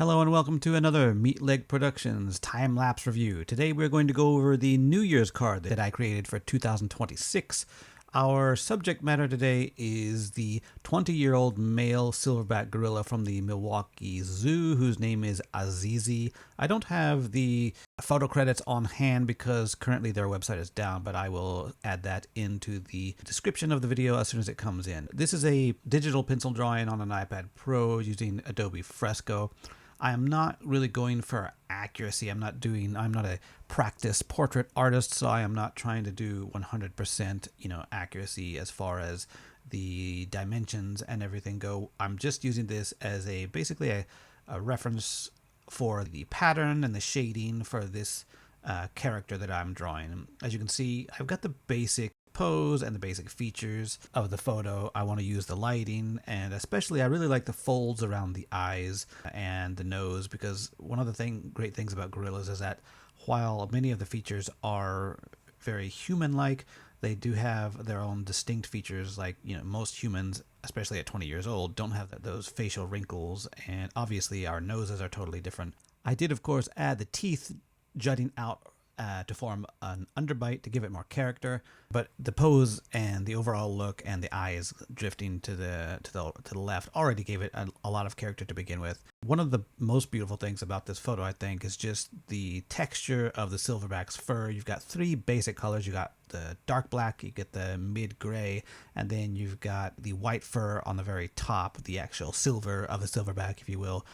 Hello and welcome to another Meat Leg Productions time-lapse review. Today we're going to go over the New Year's card that I created for 2026. Our subject matter today is the 20-year-old male silverback gorilla from the Milwaukee Zoo, whose name is Azizi. I don't have the photo credits on hand because currently their website is down, but I will add that into the description of the video as soon as it comes in. This is a digital pencil drawing on an iPad Pro using Adobe Fresco. I am not really going for accuracy. I'm not a practice portrait artist, so I am not trying to do 100%, accuracy as far as the dimensions and everything go. I'm just using this as basically a reference for the pattern and the shading for this character that I'm drawing. As you can see, I've got the basic pose and the basic features of the photo. I want to use the lighting, and especially I really like the folds around the eyes and the nose, because one of the great things about gorillas is that while many of the features are very human-like, they do have their own distinct features. Like, most humans, especially at 20 years old, don't have those facial wrinkles, and obviously our noses are totally different. I did, of course, add the teeth jutting out to form an underbite to give it more character, but the pose and the overall look and the eyes drifting to the left already gave it a lot of character to begin with. One of the most beautiful things about this photo, I think, is just the texture of the silverback's fur. You've got three basic colors. You got the dark black, you get the mid gray, and then you've got the white fur on the very top, the actual silver of the silverback, if you will.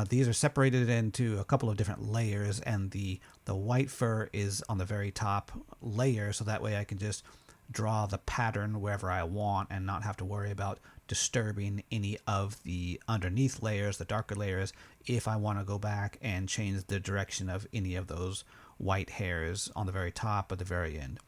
These are separated into a couple of different layers, and the white fur is on the very top layer, so that way I can just draw the pattern wherever I want and not have to worry about disturbing any of the underneath layers, the darker layers, if I want to go back and change the direction of any of those white hairs on the very top or the very end.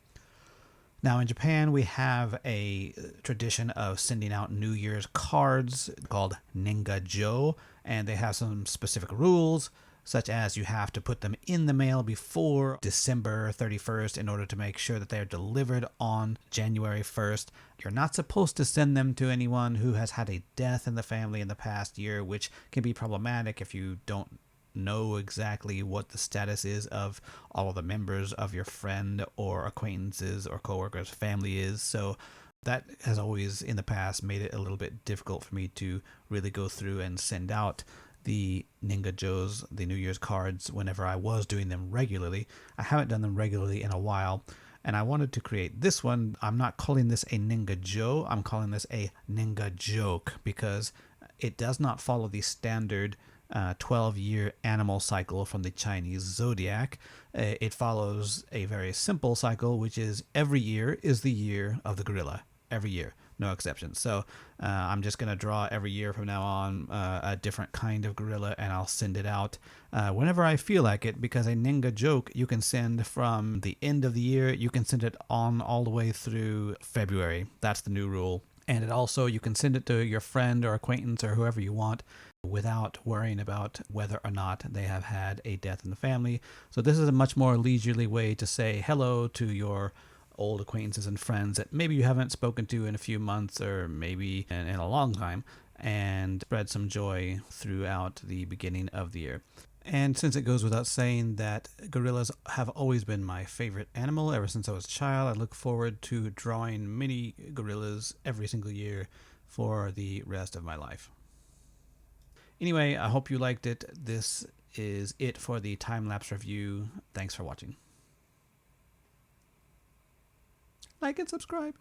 Now in Japan, we have a tradition of sending out New Year's cards called Nenga-joke, and they have some specific rules, such as you have to put them in the mail before December 31st in order to make sure that they're delivered on January 1st. You're not supposed to send them to anyone who has had a death in the family in the past year, which can be problematic if you don't know exactly what the status is of all of the members of your friend or acquaintances or coworkers' family is. So that has always in the past made it a little bit difficult for me to really go through and send out the Nenga-jokes, the New Year's cards, whenever I was doing them regularly. I haven't done them regularly in a while, and I wanted to create this one. I'm not calling this a Nenga-joke, I'm calling this a Nenga-joke because it does not follow the standard 12-year animal cycle from the Chinese zodiac. It follows a very simple cycle, which is every year is the year of the gorilla. Every year, no exceptions. So I'm just going to draw every year from now on a different kind of gorilla, and I'll send it out whenever I feel like it, because a Nenga-joke you can send from the end of the year. You can send it on all the way through February. That's the new rule. And it also, you can send it to your friend or acquaintance or whoever you want without worrying about whether or not they have had a death in the family. So this is a much more leisurely way to say hello to your old acquaintances and friends that maybe you haven't spoken to in a few months or maybe in a long time, and spread some joy throughout the beginning of the year. And since it goes without saying that gorillas have always been my favorite animal ever since I was a child, I look forward to drawing many gorillas every single year for the rest of my life. Anyway, I hope you liked it. This is it for the time-lapse review. Thanks for watching. Like and subscribe.